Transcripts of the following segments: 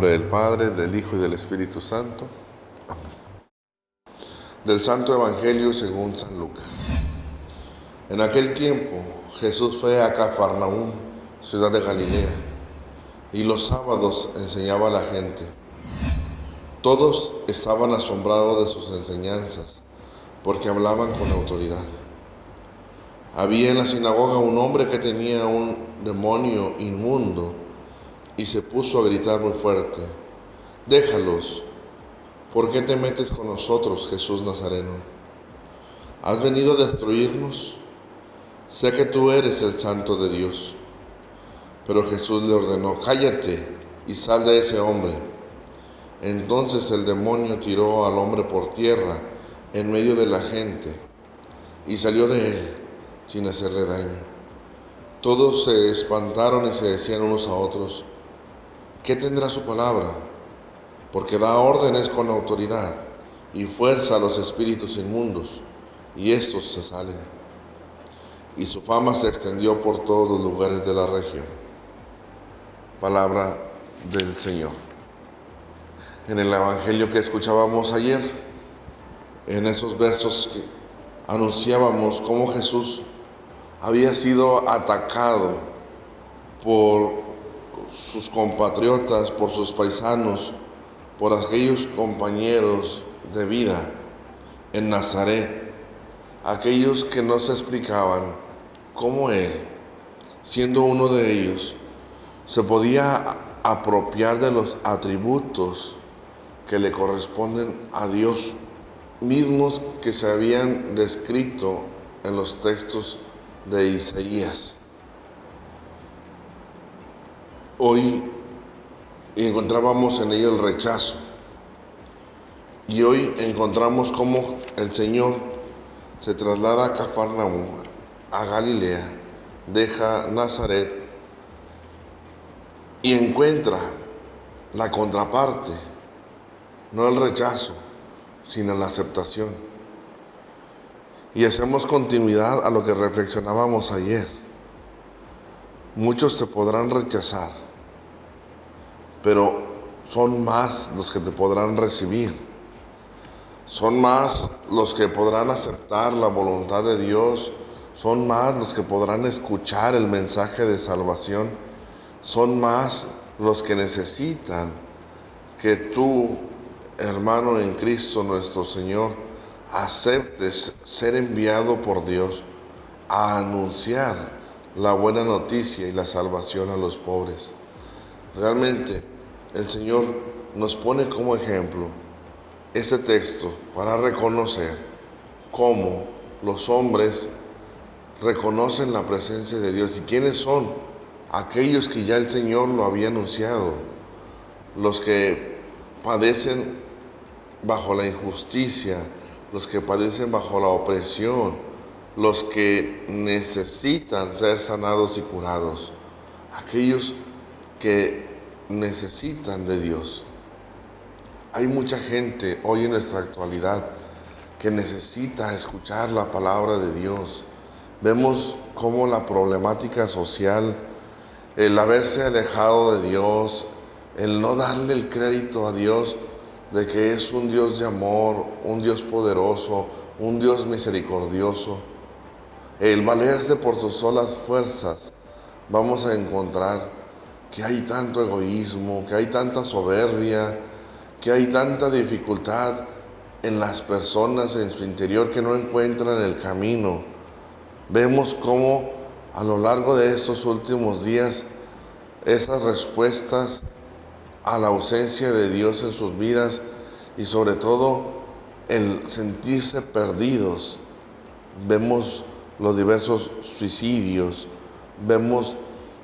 nombre del Padre, del Hijo y del Espíritu Santo. Amén. Del Santo Evangelio según San Lucas. En aquel tiempo Jesús fue a Cafarnaúm, ciudad de Galilea, y los sábados enseñaba a la gente. Todos estaban asombrados de sus enseñanzas, porque hablaban con autoridad. Había en la sinagoga un hombre que tenía un demonio inmundo y se puso a gritar muy fuerte: «Déjalos, ¿por qué te metes con nosotros, Jesús Nazareno? ¿Has venido a destruirnos? Sé que tú eres el Santo de Dios». Pero Jesús le ordenó: «Cállate y sal de ese hombre». Entonces el demonio tiró al hombre por tierra en medio de la gente y salió de él sin hacerle daño. Todos se espantaron y se decían unos a otros: «¿Qué tendrá su palabra? Porque da órdenes con autoridad y fuerza a los espíritus inmundos, y estos se salen». Y su fama se extendió por todos los lugares de la región. Palabra del Señor. En el Evangelio que escuchábamos ayer, en esos versos que anunciábamos cómo Jesús había sido atacado por sus compatriotas, por sus paisanos, por aquellos compañeros de vida en Nazaret, aquellos que no se explicaban cómo Él, siendo uno de ellos, se podía apropiar de los atributos que le corresponden a Dios, mismos que se habían descrito en los textos de Isaías. Hoy encontrábamos en ello el rechazo, y hoy encontramos cómo el Señor se traslada a Cafarnaúm, a Galilea, deja Nazaret y encuentra la contraparte, no el rechazo, sino la aceptación. Y hacemos continuidad a lo que reflexionábamos ayer. Muchos te podrán rechazar, pero son más los que te podrán recibir. Son más los que podrán aceptar la voluntad de Dios. Son más los que podrán escuchar el mensaje de salvación. Son más los que necesitan que tú, hermano en Cristo nuestro Señor, aceptes ser enviado por Dios a anunciar la buena noticia y la salvación a los pobres. Realmente el Señor nos pone como ejemplo este texto para reconocer cómo los hombres reconocen la presencia de Dios. ¿Y quiénes son? Aquellos que ya el Señor lo había anunciado, los que padecen bajo la injusticia, los que padecen bajo la opresión, los que necesitan ser sanados y curados, aquellos que necesitan de Dios. Hay mucha gente hoy en nuestra actualidad que necesita escuchar la palabra de Dios. Vemos cómo la problemática social, el haberse alejado de Dios, el no darle el crédito a Dios de que es un Dios de amor, un Dios poderoso, un Dios misericordioso, el valerse por sus solas fuerzas, vamos a encontrar que hay tanto egoísmo, que hay tanta soberbia, que hay tanta dificultad en las personas en su interior que no encuentran el camino. Vemos cómo a lo largo de estos últimos días esas respuestas a la ausencia de Dios en sus vidas y sobre todo el sentirse perdidos. Vemos los diversos suicidios, vemos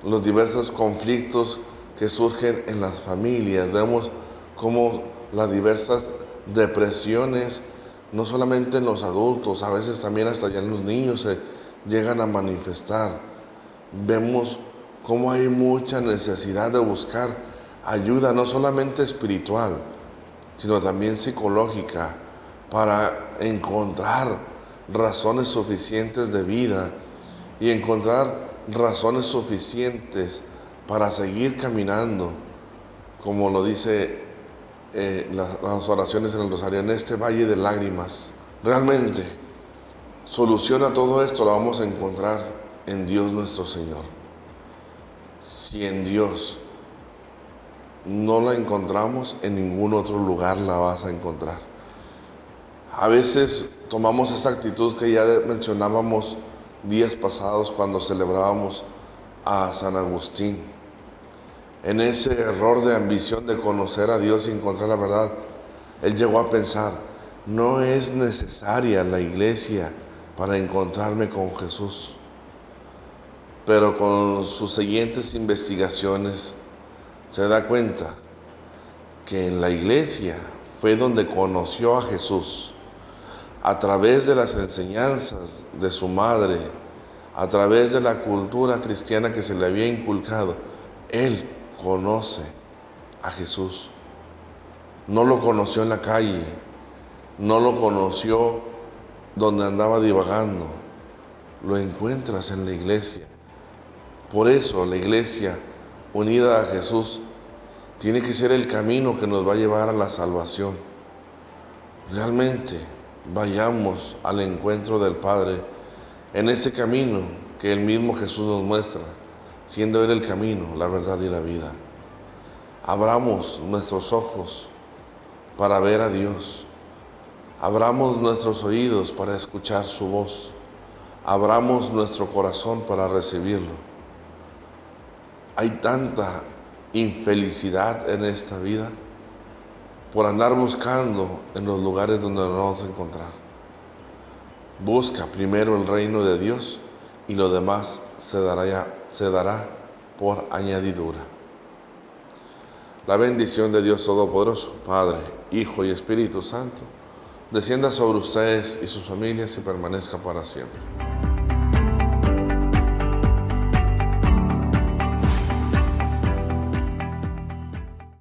los diversos conflictos que surgen en las familias, vemos cómo las diversas depresiones, no solamente en los adultos, a veces también hasta ya en los niños se llegan a manifestar. Vemos cómo hay mucha necesidad de buscar ayuda, no solamente espiritual, sino también psicológica, para encontrar razones suficientes de vida y encontrar razones suficientes para seguir caminando como lo dice las oraciones en el rosario, en este valle de lágrimas. Realmente, solución a todo esto la vamos a encontrar en Dios nuestro Señor. Si en Dios no la encontramos, en ningún otro lugar la vas a encontrar. A veces tomamos esa actitud que ya mencionábamos días pasados cuando celebrábamos a San Agustín. En ese error de ambición de conocer a Dios y encontrar la verdad, él llegó a pensar, no es necesaria la iglesia para encontrarme con Jesús. Pero con sus siguientes investigaciones se da cuenta que en la iglesia fue donde conoció a Jesús, a través de las enseñanzas de su madre, a través de la cultura cristiana que se le había inculcado. Él conoce a Jesús. No lo conoció en la calle, no lo conoció donde andaba divagando, lo encuentras en la iglesia. Por eso la iglesia unida a Jesús tiene que ser el camino que nos va a llevar a la salvación. Realmente vayamos al encuentro del Padre en ese camino que el mismo Jesús nos muestra, siendo Él el camino, la verdad y la vida. Abramos nuestros ojos para ver a Dios. Abramos nuestros oídos para escuchar su voz. Abramos nuestro corazón para recibirlo. Hay tanta infelicidad en esta vida por andar buscando en los lugares donde nos vamos a encontrar. Busca primero el reino de Dios y lo demás se dará por añadidura. La bendición de Dios Todopoderoso, Padre, Hijo y Espíritu Santo, descienda sobre ustedes y sus familias y permanezca para siempre.